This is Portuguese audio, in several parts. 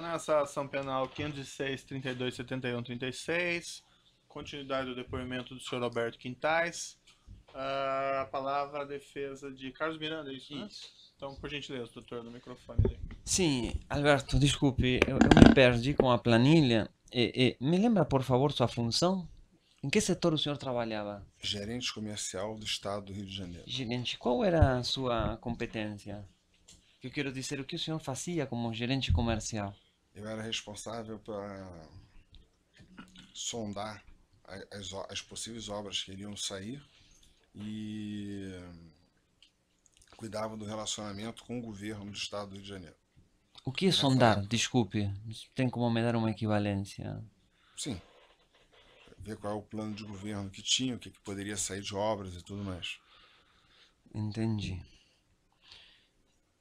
Nessa ação penal 506, 32, 71, 36, continuidade do depoimento do senhor Alberto Quintais. A palavra à defesa de Carlos Miranda, é isso, né? Isso. Então, por gentileza, doutor, no microfone ali. Sim, Alberto, desculpe, eu me perdi com a planilha. Me lembra, por favor, sua função? Em que setor o senhor trabalhava? Gerente comercial do estado do Rio de Janeiro. Gerente, qual era a sua competência? Eu quero dizer, o que o senhor fazia como gerente comercial? Eu era responsável para sondar as possíveis obras que iriam sair e cuidava do relacionamento com o governo do estado do Rio de Janeiro. O que é sondar? Desculpe, tem como me dar uma equivalência? Sim, ver qual é o plano de governo que tinha, o que poderia sair de obras e tudo mais. Entendi.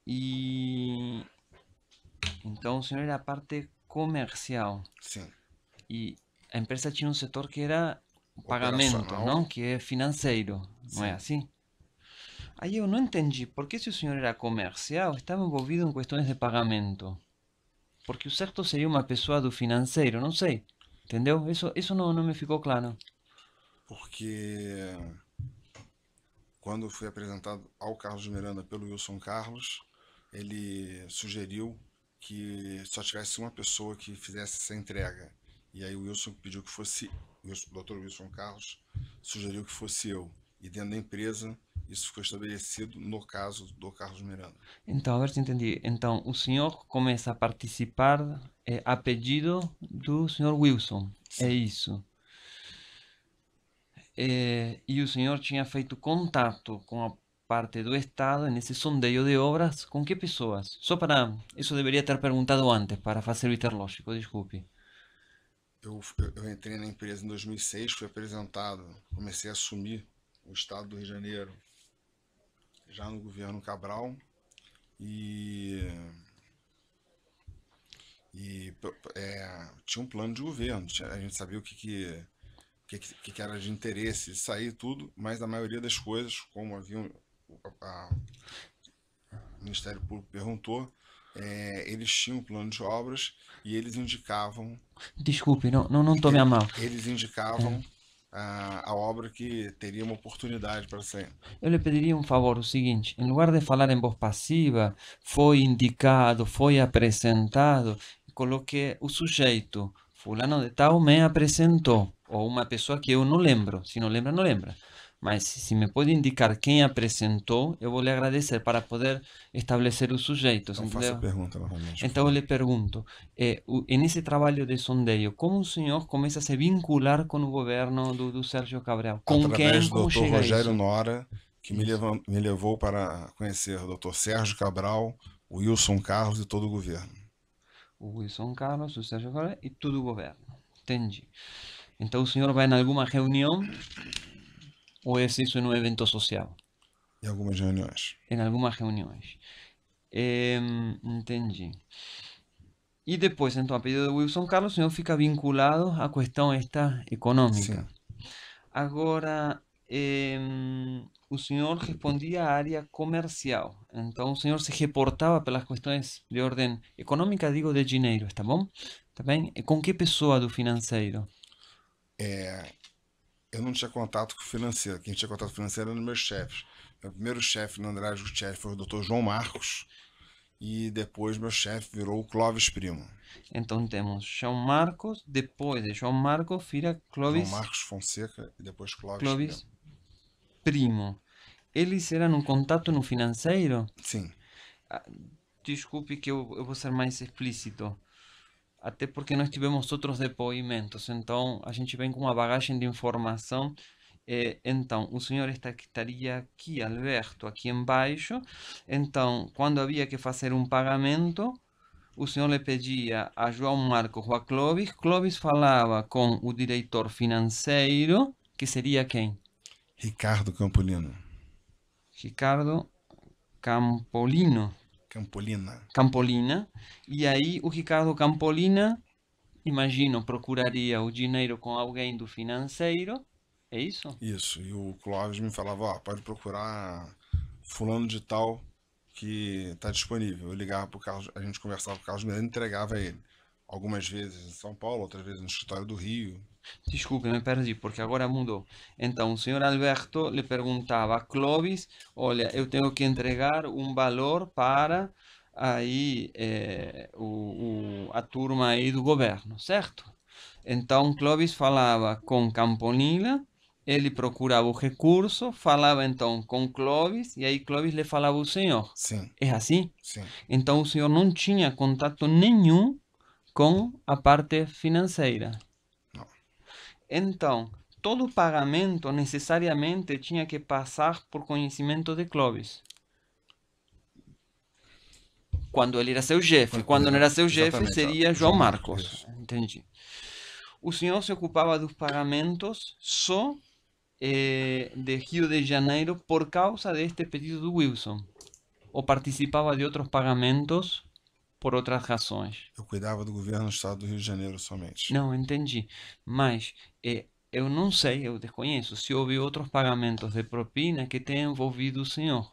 E então o senhor era a parte comercial. Sim. E a empresa tinha um setor que era pagamentos, Operacional. não? Que é financeiro, não é Sim. assim? Aí eu não entendi por que se o senhor era comercial estava envolvido em questões de pagamento. Porque o certo seria uma pessoa do financeiro, não sei. Entendeu? Isso não me ficou claro. Porque quando fui apresentado ao Carlos Miranda pelo Wilson Carlos, ele sugeriu que só tivesse uma pessoa que fizesse essa entrega. E aí o Wilson pediu que fosse, o Dr. Wilson Carlos sugeriu que fosse eu. E dentro da empresa, isso ficou estabelecido no caso do Carlos Miranda. Então, a ver se entendi. Então, o senhor começa a participar a pedido do senhor Wilson. É Sim. isso. E o senhor tinha feito contato com a parte do Estado nesse sondeio de obras. Com que pessoas? Só para. Isso deveria ter perguntado antes, para facilitar lógico, desculpe. Eu entrei na empresa em 2006, fui apresentado, comecei a assumir o estado do Rio de Janeiro já no governo Cabral e tinha um plano de governo, a gente sabia que era de interesse de sair tudo, mas a maioria das coisas, como havia o Ministério Público perguntou, eles tinham um plano de obras e eles indicavam. Desculpe, não tome a mal. Eles indicavam a obra que teria uma oportunidade para sair. Eu lhe pediria um favor, o seguinte, em lugar de falar em voz passiva, foi indicado, foi apresentado, coloque o sujeito, fulano de tal me apresentou, ou uma pessoa que eu não lembro, se não lembra, não lembra. Mas se me pode indicar quem apresentou, eu vou lhe agradecer para poder estabelecer os sujeitos, Então faça a entendeu? pergunta novamente. Então eu lhe pergunto, nesse trabalho de sondeio, como o senhor começa a se vincular com o governo do Sérgio Cabral? Com Através quem? do Como Dr. chega a Rogério isso? Nora, que Isso. me levou para conhecer o Dr. Sérgio Cabral, o Wilson Carlos e todo o governo. O Wilson Carlos, o Sérgio Cabral e todo o governo. Entendi. Então o senhor vai em alguma reunião ou é isso em um evento social? Em algumas reuniões. Em algumas reuniões. Entendi. E depois, então, a pedido do Wilson Carlos, o senhor fica vinculado à questão esta econômica. Sim. Agora, o senhor respondia à área comercial. Então, o senhor se reportava pelas questões de ordem econômica, digo, de dinheiro, está bom? Tá bem? E com que pessoa do financeiro? Eu não tinha contato com o financeiro. Quem tinha contato financeiro eram meus chefes. Meu primeiro chefe no Andrade Gutierrez foi o Dr. João Marcos. E depois meu chefe virou o Clóvis Primo. Então temos João Marcos, depois de João Marcos, vira João Clovis, Marcos Fonseca e depois Clóvis Clovis Primo. Primo. Eles eram um contato no financeiro? Sim. Desculpe que eu vou ser mais explícito. Até porque nós tivemos outros depoimentos, então a gente vem com uma bagagem de informação. Então, o senhor estaria aqui, Alberto, aqui embaixo. Então, quando havia que fazer um pagamento, o senhor lhe pedia a João Marcos ou a Clovis. Clovis falava com o diretor financeiro, que seria quem? Ricardo Campolino. Ricardo Campolino. Campolina. E aí o Ricardo Campolina, imagino, procuraria o dinheiro com alguém do financeiro. É isso? Isso. E o Clóvis me falava, ó, pode procurar fulano de tal, que está disponível. Eu ligava para o Carlos, a gente conversava com o Carlos Miranda e entregava a ele. Algumas vezes em São Paulo, outras vezes no escritório do Rio. Desculpe, me perdi, porque agora mudou. Então, o senhor Alberto lhe perguntava a Clovis, olha, eu tenho que entregar um valor para aí a turma aí do governo, certo? Então, Clovis falava com Camponilla, ele procurava o recurso, falava então com Clovis, e aí Clovis lhe falava o senhor. Sim, É assim? sim. Então, o senhor não tinha contato nenhum com a parte financeira. Não. Então, todo pagamento necessariamente tinha que passar por conhecimento de Clovis. Quando ele era seu chefe. Quando não era seu chefe, Exatamente, seria João João Marcos, Marcos. isso. Entendi. O senhor se ocupava dos pagamentos só de Rio de Janeiro por causa deste pedido do Wilson? Ou participava de outros pagamentos por outras razões? Eu cuidava do governo do estado do Rio de Janeiro somente. Não, entendi. Mas eu não sei, eu desconheço se houve outros pagamentos de propina que tenham envolvido o senhor.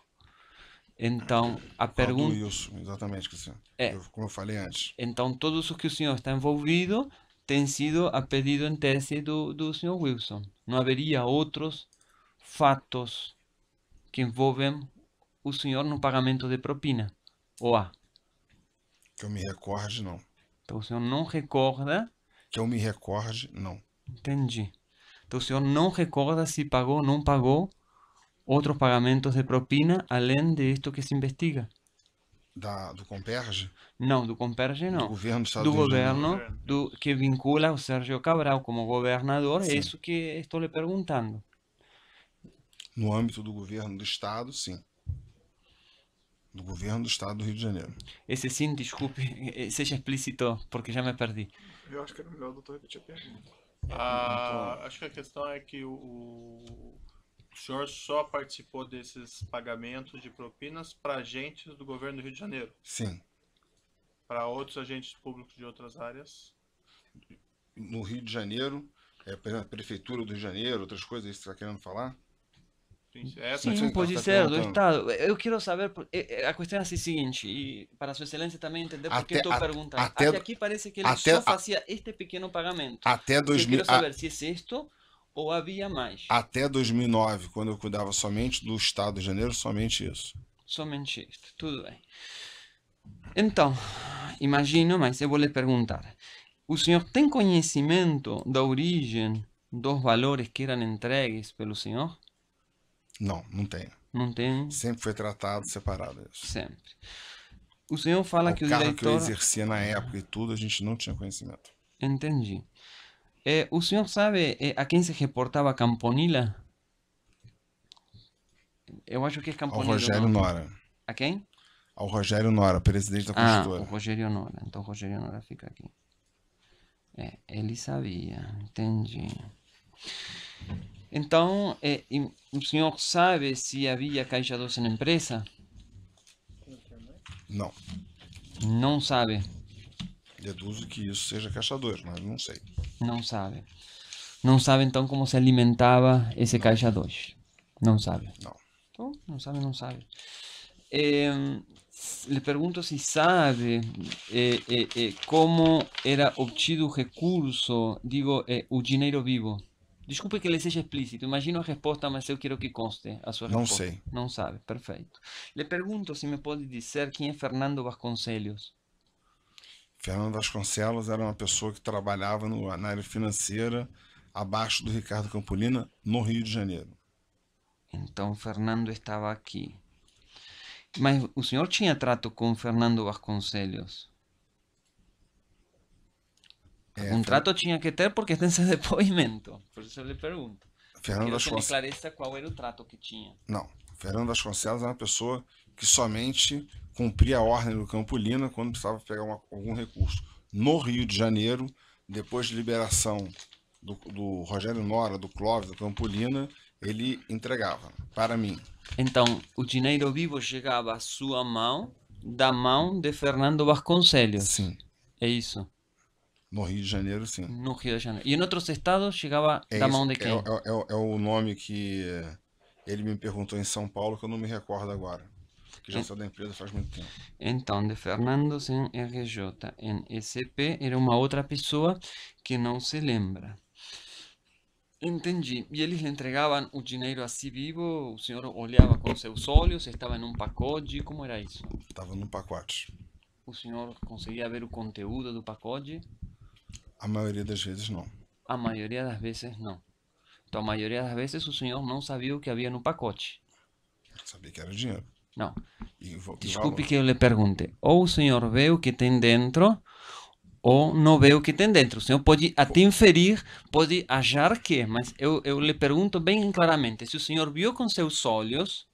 Então, a Qual do pergunta Wilson, exatamente, Cristiano. é, Como eu falei antes. então todos os que o senhor está envolvido têm sido a pedido em tese do senhor Wilson. Não haveria outros fatos que envolvem o senhor no pagamento de propina? Ou há? Que eu me recorde, não. Então o senhor não recorda. Que eu me recorde, não. Entendi. Então o senhor não recorda se pagou ou não pagou outros pagamentos de propina além de isto que se investiga? Do Comperge? Não, do Comperge Do não. governo do estado Do do Rio de Janeiro. governo que vincula o Sérgio Cabral como governador, é Sim. isso que estou lhe perguntando. No âmbito do governo do estado, sim. Do governo do estado do Rio de Janeiro. Esse sim, desculpe, seja explícito, porque já me perdi. Eu acho que era melhor o doutor repetir a pergunta. Acho que a questão é que o senhor só participou desses pagamentos de propinas para agentes do governo do Rio de Janeiro. Sim. Para outros agentes públicos de outras áreas. No Rio de Janeiro, por exemplo, a Prefeitura do Rio de Janeiro, outras coisas, isso você está querendo falar? Essa Sim, você pode tá ser, do perguntando. Estado. Eu quero saber, a questão é a seguinte, e para Sua Excelência também entender por que Até- estou a- perguntando. até- Até aqui parece que ele até- só fazia este pequeno pagamento. Até, Eu 2000, quero saber se é isto ou havia mais. até 2009, quando eu cuidava somente do estado do Rio de Janeiro, somente isso. Somente isto, tudo bem. Então, imagino, mas eu vou lhe perguntar. O senhor tem conhecimento da origem dos valores que eram entregues pelo senhor? Não, não tenho. Não tem Sempre foi tratado separado isso. sempre. O senhor fala O que o cargo que eu diretor... exercia na época e tudo, a gente não tinha conhecimento. Entendi. O senhor sabe a quem se reportava Camponilla? Eu acho que é Ao Camponilla. Rogério não? Nora. A quem? Ao Rogério Nora, presidente da Ah, o construtora. Rogério Nora. Então o Rogério Nora fica aqui. Ele sabia, entendi. Então, o senhor sabe se havia caixa 2 na empresa? Não. Não sabe, Deduzo que isso seja caixa 2, mas não sei. não sabe. Não sabe então como se alimentava esse caixa 2. Não sabe. Não. Então, não sabe, não sabe. Le pergunto se sabe como era obtido o recurso, digo, o dinheiro vivo. Desculpe que ele seja explícito, imagino a resposta, mas eu quero que conste a sua Não resposta. sei. Não sabe, perfeito. Le pergunto se me pode dizer quem é Fernando Vasconcelos. Fernando Vasconcelos era uma pessoa que trabalhava na área financeira abaixo do Ricardo Campolina, no Rio de Janeiro. Então, Fernando estava aqui. Mas o senhor tinha trato com Fernando Vasconcelos? Um trato tinha que ter porque tem esse depoimento. Por isso eu lhe pergunto. Fernando Quero que me Vasconcelos. esclareça qual era o trato que tinha. Não. Fernando Vasconcelos era uma pessoa que somente cumpria a ordem do Campolina quando precisava pegar algum recurso. No Rio de Janeiro, depois de liberação do Rogério Nora, do Clóvis, do Campolina, ele entregava para mim. Então, o dinheiro vivo chegava à sua mão, da mão de Fernando Vasconcelos. Sim. É isso? No Rio de Janeiro, sim. No Rio de Janeiro. E em outros estados chegava da isso, mão de quem? É o nome que ele me perguntou em São Paulo, que eu não me recordo agora. que já saiu da empresa faz muito tempo. Então, de Fernando sem RJ em SP era uma outra pessoa que não se lembra. Entendi. E eles lhe entregavam o dinheiro assim vivo? O senhor olhava com seus olhos? Estava em um pacote? Como era isso? Estava no pacote. O senhor conseguia ver o conteúdo do pacote? A maioria das vezes não. A maioria das vezes não. Então, a maioria das vezes o senhor não sabia o que havia no pacote. Sabia que era dinheiro. Não. E o Desculpe valor. que eu lhe pergunte. Ou o senhor vê o que tem dentro, ou não vê o que tem dentro. O senhor pode até inferir, pode achar que, mas eu lhe pergunto bem claramente, se o senhor viu com seus olhos,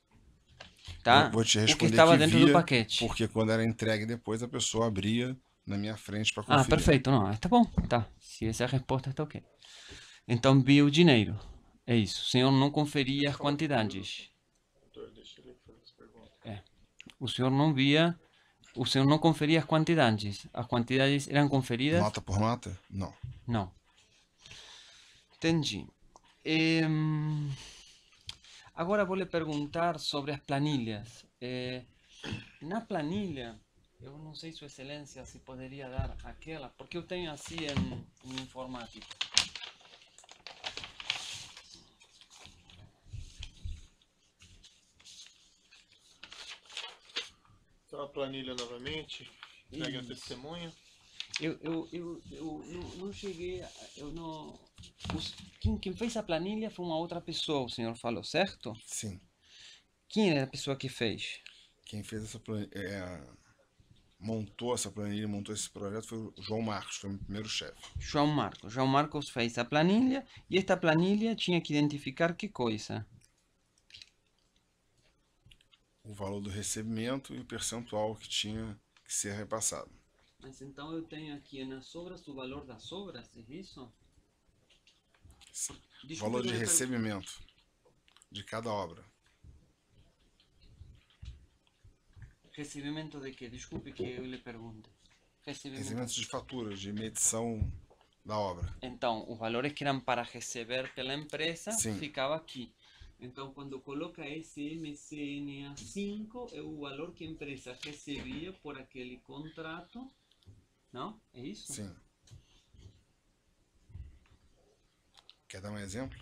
tá, Vou te o que responder estava que dentro do via, paquete. porque quando era entregue depois, a pessoa abria na minha frente para Ah, conferir. perfeito, não, tá bom, tá. Se essa é a resposta, está ok. Então, viu o dinheiro. É isso. O senhor não conferia as quantidades. Doutor, deixa ele fazer essa pergunta. O senhor não via, o senhor não conferia as quantidades. As quantidades eram conferidas? Nota por nota? Não. Não. Entendi. Em, Agora vou lhe perguntar sobre as planilhas. Na planilha, eu não sei, Sua Excelência, se poderia dar aquela, porque eu tenho assim em informática. Então a planilha novamente. Pega a Isso. testemunha. Eu não cheguei, eu não... Quem fez a planilha foi uma outra pessoa, o senhor falou, certo? Sim. Quem era a pessoa que fez? Quem fez essa planilha, montou essa planilha, montou esse projeto foi o João Marcos, foi o meu primeiro chefe. João Marcos. João Marcos fez a planilha e esta planilha tinha que identificar que coisa? O valor do recebimento e o percentual que tinha que ser repassado. Mas então eu tenho aqui nas sobras o valor das sobras, é isso? Desculpe, Valor de eu lhe recebimento de cada obra. Recebimento de quê? Desculpe que eu lhe pergunte. Recebimento de fatura, de medição da obra. Então, os valores que eram para receber pela empresa Sim. ficava aqui. Então, quando coloca SMCNA 5, é o valor que a empresa recebia por aquele contrato. Não? É isso? Sim. Quer dar um exemplo?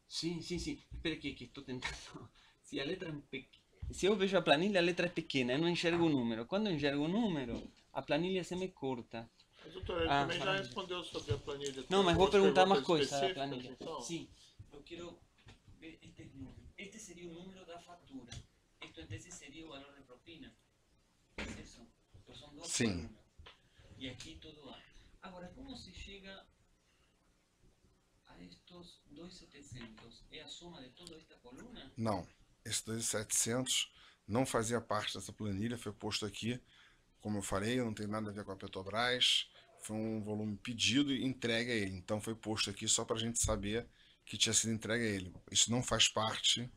Sim. Espera que estou tentando. Se a letra Se eu vejo a planilha, a letra é pequena, eu não enxergo o número. Quando eu enxergo o número, a planilha se me corta. Mas, doutor, ele também já respondeu sobre a planilha. Não, mas vou Tem perguntar perguntas mais coisa da específicas, planilha. então? Sim, eu quero ver este número. Este seria o número da fatura. Esse seria o valor de propina. É isso? Então são duas Sim. colunas. E aqui tudo há. Agora, como se chega a estes 2.700? É a soma de toda esta coluna? Não. Esse 2.700 não fazia parte dessa planilha, foi posto aqui. Como eu falei, não tem nada a ver com a Petrobras. Foi um volume pedido e entregue a ele. Então foi posto aqui só para a gente saber que tinha sido entregue a ele. Isso não faz parte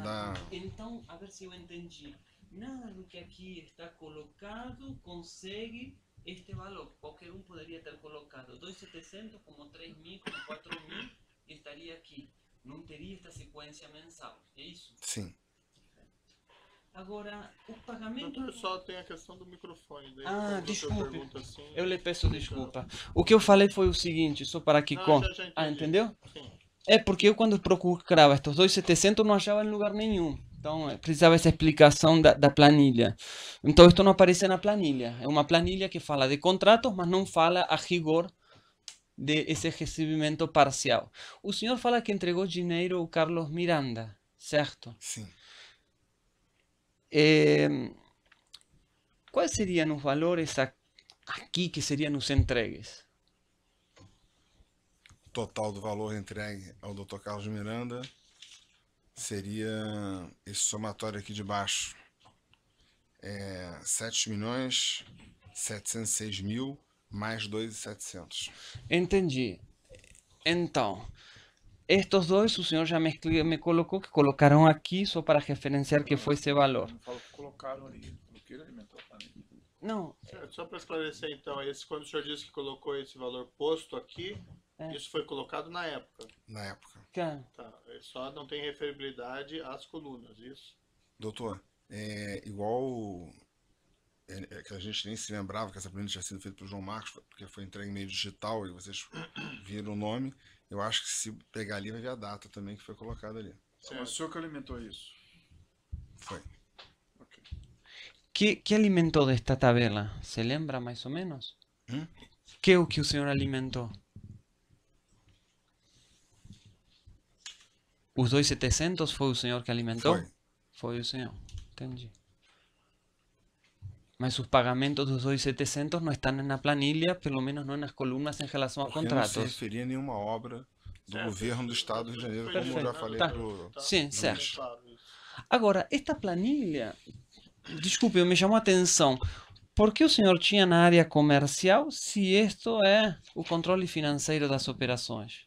da... Então, a ver se eu entendi. Nada do que aqui está colocado consegue este valor. Qualquer um poderia ter colocado 2.700, como 3.000, como 4.000 e estaria aqui. Não teria esta sequência mensal. É isso? Sim. Agora, o pagamento... Doutor, só tem a questão do microfone. Daí, Ah, quando o doutor desculpe. pergunta assim, Eu lhe peço desculpa. O que eu falei foi o seguinte, só para que... Não, já entendi. Ah, entendeu? Sim. É porque eu quando procurava estes 2.700 não achava em lugar nenhum. Então precisava essa explicação da planilha. Então isto não aparece na planilha. É uma planilha que fala de contratos, mas não fala a rigor de esse recebimento parcial. O senhor fala que entregou dinheiro ao Carlos Miranda, certo? Sim. Quais seriam os valores aqui que seriam os entregues? O total do valor entregue ao Dr. Carlos Miranda seria esse somatório aqui de baixo. 7.706.000 mais 2.700. Entendi. Então, estes dois o senhor já me colocou que colocaram aqui só para referenciar que foi esse valor. Não falo que colocaram ali, no que ele alimentou a planilha. Não, Certo, só para esclarecer então, quando o senhor disse que colocou esse valor posto aqui, isso foi colocado na época. Na época. cara, Tá, só não tem referibilidade às colunas, isso? Doutor, igual que a gente nem se lembrava que essa planilha tinha sido feita pelo João Marcos, porque foi entregue em meio digital e vocês viram o nome. Eu acho que se pegar ali vai ver a data também que foi colocada ali. Então, o senhor que alimentou isso. Foi. Ok. ¿Qué alimentó de esta tabela? ¿Se lembra más o menos? Hum? ¿Qué es lo que el señor alimentó? ¿Os 2.700 fue el señor que alimentó? Foi. Foi o senhor. Entendi. Mas os pagamentos dos 2.700 não estão na planilha, pelo menos não nas colunas em relação a Porque não se contratos. referia a nenhuma obra do Certo. governo do estado do Rio de Janeiro, como eu já Perfeito. falei Tá. pro... Sim, certo. Luiz. Claro, isso. Agora, esta planilha, desculpe, me chamou a atenção. Por que o senhor tinha na área comercial se isto é o controle financeiro das operações?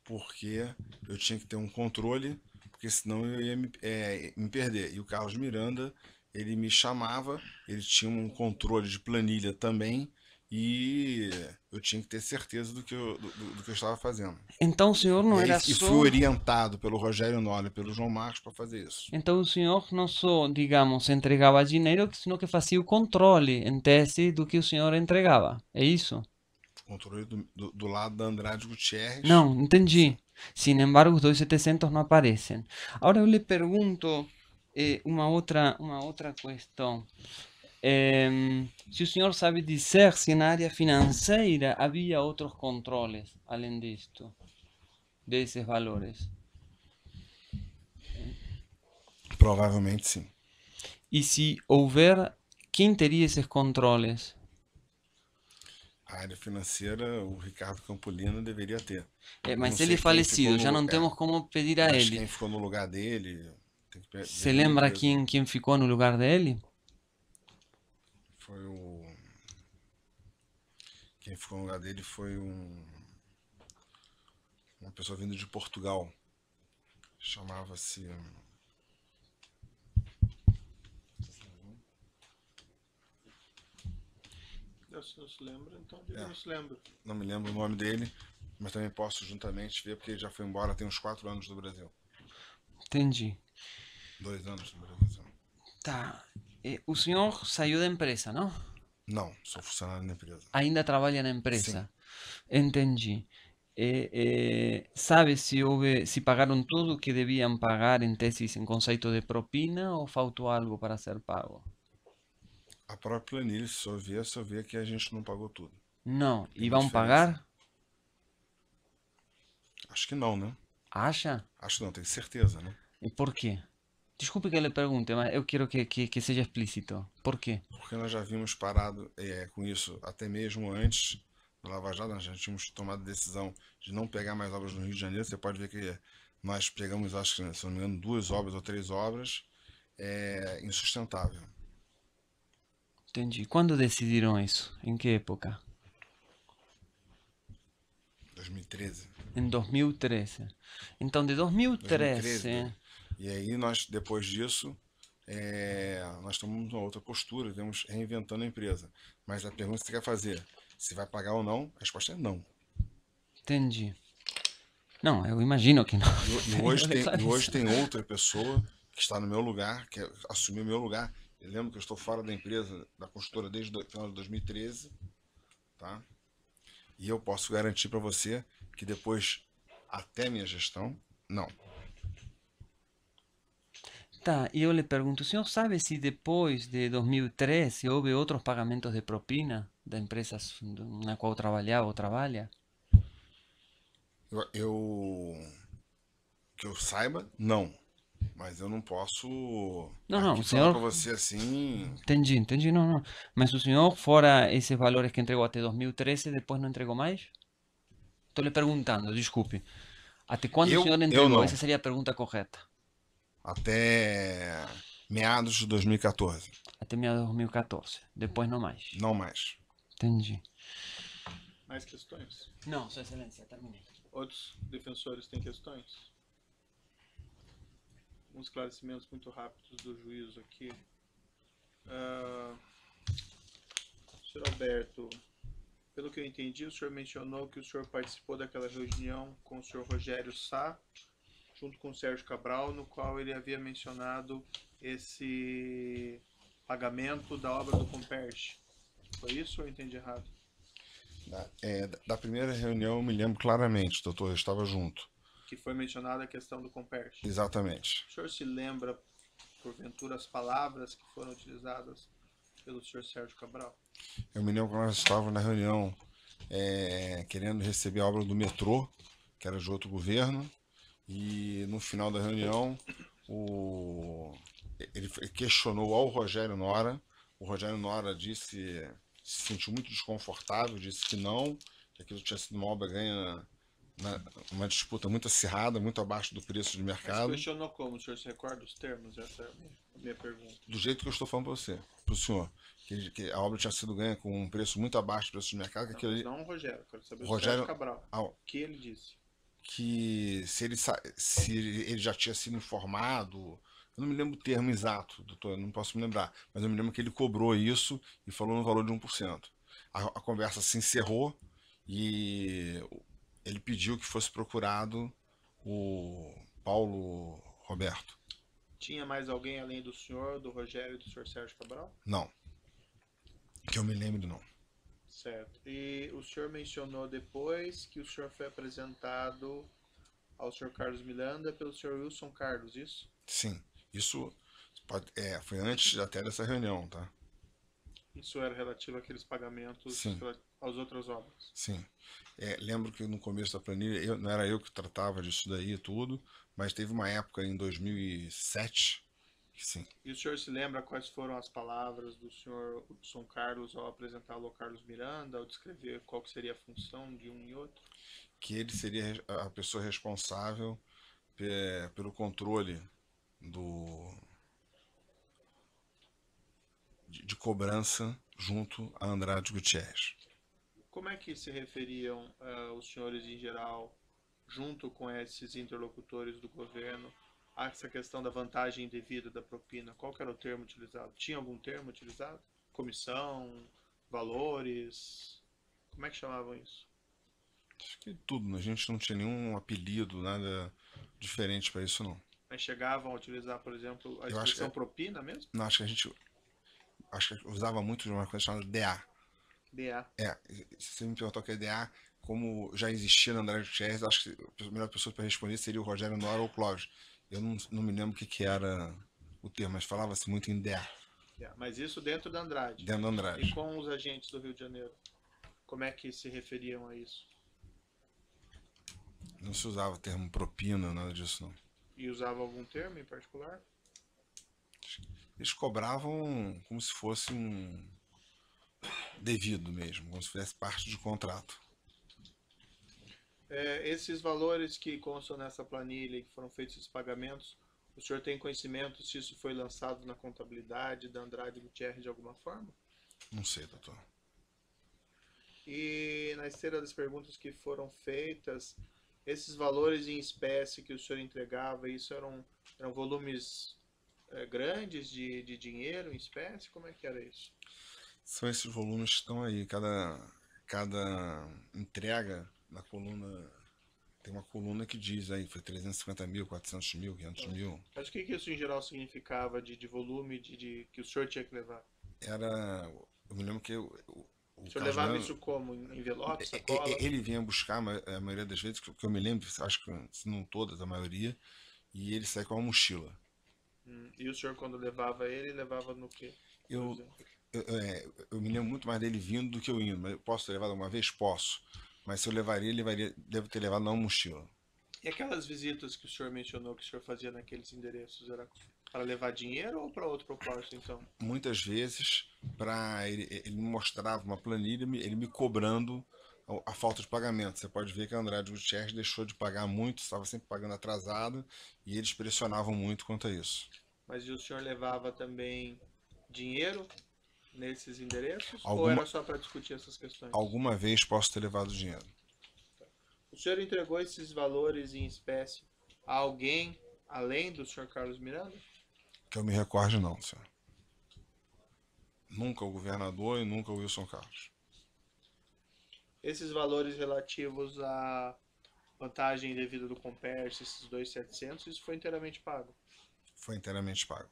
Porque eu tinha que ter um controle, porque senão eu ia me perder. E o Carlos Miranda, ele me chamava, ele tinha um controle de planilha também, e eu tinha que ter certeza do que eu estava fazendo. Então o senhor não E aí, era e só... fui orientado pelo Rogério Nolla e pelo João Marcos para fazer isso. Então o senhor não só, digamos, entregava dinheiro, sino que fazia o controle, em tese, do que o senhor entregava. É isso? Controle do lado da Andrade Gutierrez. Não, entendi. Sin embargo, os 2.700 não aparecem. Agora eu lhe pergunto uma outra questão. Se o senhor sabe dizer se na área financeira havia outros controles, além disto, desses valores. Provavelmente sim. E se houver, quem teria esses controles? A área financeira, o Ricardo Campolino deveria ter. Mas Não sei ele é quem falecido, ficou já no não lugar. temos como pedir a Mas ele. quem ficou no lugar dele... Tem que Se ver na lembra empresa. quem ficou no lugar dele? Foi o... Quem ficou no lugar dele foi uma pessoa vindo de Portugal. Chamava-se... Se não se lembra, então diga não se lembra. Não me lembro o nome dele, mas também posso juntamente ver, porque ele já foi embora tem uns 4 anos do Brasil. Entendi. 2 anos do Brasil. Tá. O senhor saiu da empresa, não? Não, sou funcionário da empresa. Ainda trabalha na empresa. Entendi. Sabe se pagaram tudo o que deviam pagar em teses em conceito de propina ou faltou algo para ser pago? A própria planilha, se eu ver que a gente não pagou tudo. Não. Tem E uma vão diferença. pagar? Acho que não, né? Acha? Acho que não, tenho certeza, né? E por quê? Desculpe que eu lhe pergunte, mas eu quero que seja explícito. Por quê? Porque nós já vimos parado com isso até mesmo antes da Lava Jato, nós já tínhamos tomado a decisão de não pegar mais obras no Rio de Janeiro. Você pode ver que nós pegamos, acho que, se não me engano, 2 obras ou 3 obras, insustentável. Entendi. Quando decidiram isso? Em que época? 2013. Em 2013. Então, de 2013... E aí nós, depois disso, nós tomamos uma outra postura, estamos reinventando a empresa. Mas a pergunta que você quer fazer, se vai pagar ou não, a resposta é não. Entendi. Não, eu imagino que não. E hoje tem outra pessoa que está no meu lugar, que assumiu o meu lugar. Eu lembro que eu estou fora da empresa, da construtora, desde o final de 2013, tá? E eu posso garantir para você que depois, até minha gestão, não. Tá, e eu lhe pergunto, o senhor sabe se depois de 2013 houve outros pagamentos de propina da empresa na qual trabalhava ou trabalha? Que eu saiba, não. Mas eu não posso Não, aqui o falar senhor... para você assim... Entendi, não. Mas o senhor, fora esses valores que entregou até 2013, depois não entregou mais? Estou lhe perguntando, desculpe. Até quando o senhor entregou? não. Essa seria a pergunta correta. Até meados de 2014. Até meados de 2014. Depois não mais. Não mais. Entendi. Mais questões? Não, Sua Excelência, terminei. Outros defensores têm questões? Uns esclarecimentos muito rápidos do juízo aqui. Senhor Alberto, pelo que eu entendi, o senhor mencionou que o senhor participou daquela reunião com o senhor Rogério Sá, junto com o Sérgio Cabral, no qual ele havia mencionado esse pagamento da obra do Comperche. Foi isso ou eu entendi errado? Da primeira reunião eu me lembro claramente, doutor, eu estava junto. Que foi mencionada a questão do Comperche. Exatamente. O senhor se lembra, porventura, as palavras que foram utilizadas pelo senhor Sérgio Cabral? Eu me lembro que nós estávamos na reunião querendo receber a obra do metrô, que era de outro governo, e no final da reunião ele questionou ao Rogério Nora. O Rogério Nora se sentiu muito desconfortável, disse que não, que aquilo tinha sido uma obra ganha uma disputa muito acirrada, muito abaixo do preço de Mas mercado. questionou como? O senhor se recorda os termos? Essa é a minha pergunta. Do jeito que eu estou falando para você, para o senhor, que a obra tinha sido ganha com um preço muito abaixo do preço de mercado. Que Não, aquilo ali, não o Rogério, quero saber o Rogério- Sérgio Cabral. O que ele disse? que se ele já tinha sido informado, eu não me lembro o termo exato, doutor, não posso me lembrar, mas eu me lembro que ele cobrou isso e falou no valor de 1%. A conversa se encerrou e ele pediu que fosse procurado o Paulo Roberto. Tinha mais alguém além do senhor, do Rogério e do senhor Sérgio Cabral? Não. Que eu me lembro, não. Certo. E o senhor mencionou depois que o senhor foi apresentado ao senhor Carlos Miranda pelo senhor Wilson Carlos, isso? Sim. Isso foi antes até dessa reunião, tá? Isso era relativo àqueles pagamentos Sim. às outras obras. Sim. Lembro que no começo da planilha, não era eu que tratava disso daí e tudo, mas teve uma época em 2007 que sim. E o senhor se lembra quais foram as palavras do senhor Wilson Carlos ao apresentá-lo ao Carlos Miranda, ao descrever qual que seria a função de um e outro? Que ele seria a pessoa responsável pelo controle de cobrança junto a Andrade Gutierrez. Como é que se referiam os senhores em geral, junto com esses interlocutores do governo, a essa questão da vantagem indevida da propina? Qual que era o termo utilizado? Tinha algum termo utilizado? Comissão, valores? Como é que chamavam isso? Acho que tudo, a gente não tinha nenhum apelido, nada diferente para isso não. Mas chegavam a utilizar, por exemplo, a Eu acho expressão propina mesmo? Não, acho que usava muito de uma coisa chamada DA. DA. Se você me perguntou o que é DA, como já existia na Andrade Gutierrez, acho que a melhor pessoa para responder seria o Rogério Nora ou o Clóvis. Eu não me lembro o que era o termo, mas falava-se muito em DA, Mas isso dentro da Andrade. dentro da E Andrade. com os agentes do Rio de Janeiro? Como é que se referiam a isso? Não se usava o termo propina, nada disso não. E usava algum termo em particular? Eles cobravam como se fosse um devido mesmo, como se fizesse parte do contrato. Esses valores que constam nessa planilha e que foram feitos esses pagamentos, o senhor tem conhecimento se isso foi lançado na contabilidade da Andrade Gutierrez de alguma forma? Não sei, doutor. E na esteira das perguntas que foram feitas, esses valores em espécie que o senhor entregava, isso eram volumes grandes de dinheiro em espécie? Como é que era isso? São esses volumes que estão aí. Cada entrega na coluna, tem uma coluna que diz aí, foi 350 mil, 400 mil, 500 mil. Mas o que isso em geral significava de volume que o senhor tinha que levar? Eu me lembro que o O senhor levava isso como? Em envelope, sacola? ele vinha buscar a maioria das vezes, que eu me lembro, acho que se não todas, a maioria, e ele sai com uma mochila. E o senhor, quando levava ele, levava no quê? Eu me lembro muito mais dele vindo do que eu indo. Mas eu posso ter levado uma vez? Posso. Mas se eu levaria, devo ter levado na mochila. E aquelas visitas que o senhor mencionou que o senhor fazia naqueles endereços, era para levar dinheiro ou para outro propósito, então? Muitas vezes, ele me mostrava uma planilha, ele me cobrando a falta de pagamento. Você pode ver que a Andrade Gutierrez deixou de pagar muito, estava sempre pagando atrasado, e eles pressionavam muito quanto a isso. Mas e o senhor levava também dinheiro nesses endereços? Ou era só para discutir essas questões? Alguma vez posso ter levado dinheiro. O senhor entregou esses valores em espécie a alguém além do senhor Carlos Miranda? Que eu me recorde, não, senhor. Nunca o governador e nunca o Wilson Carlos. Esses valores relativos à vantagem devida do Comperche, esses 2.700, isso foi inteiramente pago? Foi inteiramente pago.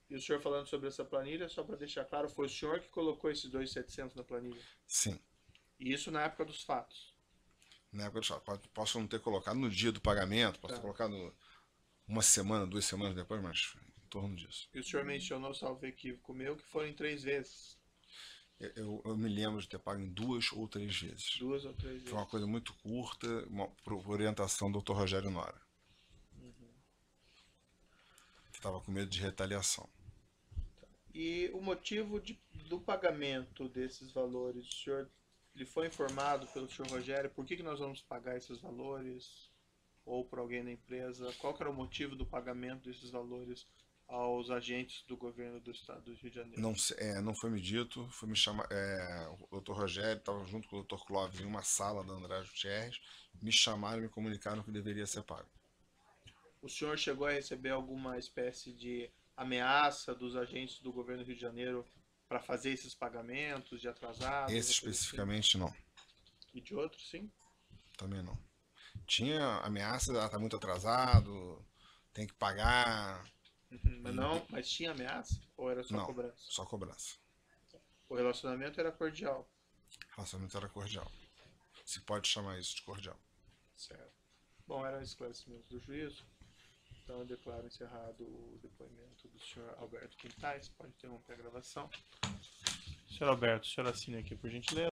E o senhor falando sobre essa planilha, só para deixar claro, foi o senhor que colocou esses 2.700 na planilha? Sim, E isso na época dos fatos? na época do chat. Posso não ter colocado no dia do pagamento, posso ter Tá. colocado uma semana, 2 semanas depois, mas em torno disso. E o senhor mencionou, salvo equívoco meu, que foram em 3 vezes. Eu me lembro de ter pago em 2 ou 3 vezes. 2 ou 3 Foi vezes. uma coisa muito curta, por orientação do Dr. Rogério Nora, que estava com medo de retaliação. E o motivo do pagamento desses valores, o senhor lhe foi informado pelo senhor Rogério por que nós vamos pagar esses valores? Ou por alguém da empresa? Qual que era o motivo do pagamento desses valores aos agentes do governo do estado do Rio de Janeiro? Não foi me dito, foi me chamar. O Dr. Rogério estava junto com o Dr. Clóvis em uma sala da Andrade Gutierrez, me chamaram e me comunicaram que deveria ser pago. O senhor chegou a receber alguma espécie de ameaça dos agentes do governo do Rio de Janeiro para fazer esses pagamentos de atrasados? Esse ou coisa especificamente não, assim? E de outros, sim? também não. Tinha ameaça, tá muito atrasado, tem que pagar. Mas tinha ameaça? Ou era só Não, cobrança? só cobrança. O relacionamento era cordial. O relacionamento era cordial. Se pode chamar isso de cordial. Certo. Bom, eram esclarecimentos do juízo. Então eu declaro encerrado o depoimento do senhor Alberto Quintais. Pode interromper a gravação. Senhor Alberto, o senhor assina aqui por gentileza.